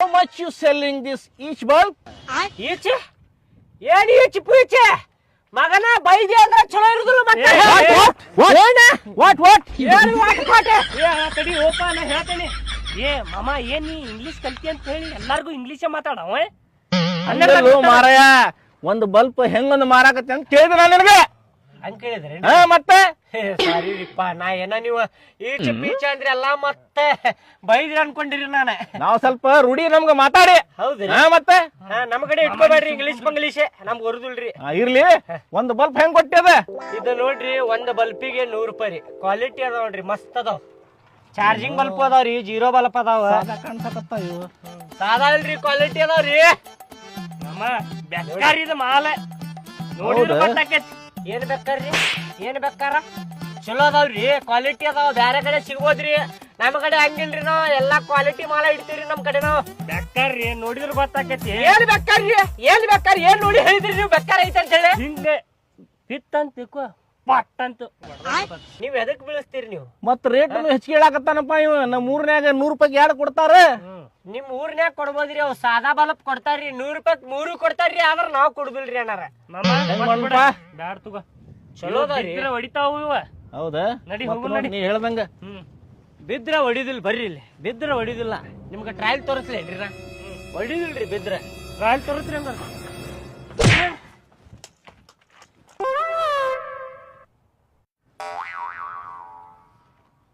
How much you selling this each bulb? ಈಚೆ ಏನ್ ಈಚೆ ಪೀಚೆ ಮಗನ ಬೈದಿ ಅಂದ್ರ ಚಲೋ ಇರುದಿಲ್ಲ ಮತ್ತೆ What? ಏನ್ ವಾಟ್ ಕೋಟೆ ತಡಿ ಓಪ ನಾ ಹೇಳ್ತೇನೆ ಏ ಮಾಮ ಏನ್ ನೀ ಇಂಗ್ಲಿಷ್ ಕಲ್ತಿ ಅಂತ ಹೇಳಿ ಎಲ್ಲಾರ್ಗು ಇಂಗ್ಲಿಷೇ ಮಾತಾಡವ ಹಂಗಲ್ಲ ಮಾರಾಯ ಒಂದು ಬಲ್ಪ್ ಹೆಂಗೊಂದು ಮಾರಾಕತ್ತೆ ಅಂತ ಕೇಳಿದೆ ನಾನು ನಿನಗೆ. ಹಂಗ ಕೇಳಿದ್ರಿ ಮತ್ತೆ ಸಾರಿ ರೀಪ್ಪ ನಾ ಏನ ನೀವು ಈಚೆ ಪೀಚೆ ಅಂದ್ರೆ ಎಲ್ಲಾ ಮತ್ತೆ ಬೈದ್ರಿ ಅನ್ಕೊಂಡಿರಿ ನಾನು. ನಾವು ಸ್ವಲ್ಪ ರೂಢಿ ನಮ್ಗೆ ಮಾತಾಡಿ. ಹೌದ್ರಿ ಮತ್ತೆ ನಮ್ ಕಡೆ ಇಟ್ಕೋಬೇಡ್ರಿ ಇಂಗ್ಲಿಷ್ ಬಂಗ್ಲೀಷೇ ನಮ್ಗೆ ಬರುದಿಲ್ರಿ. ಇರ್ಲಿ ಒಂದು ಬಲ್ಪ್ ಹೆಂಗ್ ಕೊಟ್ಟಿದೆ? ಇದು ನೋಡ್ರಿ ಒಂದ್ ಬಲ್ಪಿಗೆ 100 ರೂಪಾಯಿ ರೀ. ಕ್ವಾಲಿಟಿ ಅದಾವ ನೋಡ್ರಿ ಮಸ್ತ್ ಅದಾವ. ಚಾರ್ಜಿಂಗ್ ಬಲ್ಪ್ ಅದಾವ್ರಿ, 0 ಬಲ್ಪ್ ಅದಾವ. ಸಾದಾ ಇಲ್ರಿ ಕ್ವಾಲಿಟಿ ಅದಾವ್ರಿ. ನಮ್ಮ ಬೆಕ್ಕಾರಿ ಇದು ಮಾಲ ನೋಡಿದ್ರೆ ಗೊತ್ತಾಕೈತಿ. ಏನ್ ಬೇಕಾರ್ರಿ ಏನ್ ಬೇಕಾರ ಚಲೋ ಅದಾವ್ರಿ, ಕ್ವಾಲಿಟಿ ಅದಾವ. ಬ್ಯಾರೆ ಕಡೆ ಸಿಗ್ಬೋದ್ರಿ, ನಮ್ ಕಡೆ ಹಂಗಿಲ್ರಿ. ನಾವ್ ಎಲ್ಲಾ ಕ್ವಾಲಿಟಿ ಮಾಲ ಇಡ್ತೀವ್ರಿ ನಮ್ ಕಡೆ. ನಾವು ಬೆಕ್ಕಾರ್ರಿ ನೋಡಿದ್ರ ಗೊತ್ತಾಕೈತಿ. ಏನ್ ಬೇಕಾರ್ರಿ ಏನ್ ನೋಡಿ ಹೇಳಿದ್ರಿ ನೀವು ಬೆಕ್ಕಾರ ಐತೆ ಅಂತ ಹೇಳಿ? ಹಿಂಗೆ ಬಿತ್ತಂತ ತಿಕ್ಕೋ ಪಟ್ ಅಂತ ನೀವ್ ಎದಕ್ ಬೀಳಿಸ್ತೀರಿ ನೀವು? ಮತ್ ರೇಟ್ ಹೆಚ್ಚಿಗೆ ಹೇಳಾಕತ್ತಾನಪ್ಪ ಇವ. ನಮ್ಮ ಊರ್ನ್ಯಾಗ 100 ರೂಪಾಯಿಗೆ 2 ಕೊಡ್ತಾರ. ನಿಮ್ ಊರ್ನ್ಯಾಗ ಕೊಡ್ಬೋದ್ರಿ, ಅವ್ ಸಾದಾ ಬಲ್ಪ್ ಕೊಡ್ತಾರ್ರಿ. 100 ರೂಪಾಯಿ 3 ಕೊಡ್ತಾರ್ರಿ. ಆದ್ರ ನಾವ್ ಕೊಡುದಿಲ್ರಿ ಅಣ್ಣಾರ. ಬ್ಯಾಡ್ ತಗೋ ಚಲೋ ಅದಾವ್ರಿ. ಹೊಡಿತಾವ ಇವ. ಹೌದಾ? ನಡಿ ಹೋಗು ನಡಿ. ನೀ ಹೇಳ್ದಂಗ ಬಿದ್ರ ಹೊಡಿದಿಲ್ ಬರ್ರಿ ಇಲ್ಲಿ. ಬಿದ್ರ ಹೊಡಿದಿಲ್ಲ ನಿಮ್ಗ ಟ್ರಯಲ್ ತೋರಿಸ್ಲೇನ್ರಿ ನಾ? ಹೊಡಿದಿಲ್ರಿ ಬಿದ್ರ. ಟ್ರಯಲ್ ತೋರಿಸ್ರಿ ಹಂಗ.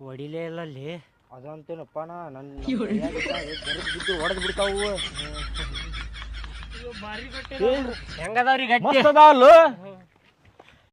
ಹೊಡಿಲೇ ಇಲ್ಲ ಅಲ್ಲಿ. ಅದಂತೇನಪ್ಪ ನನ್ನ ಹೊಡೆದ್ ಬಿಡ್ತಾವು. ಹೆಂಗದಾವ್ರಿ ಗಟ್ಟಿ? ಮಸ್ತ್ ಅದಾವಲ್ಲ.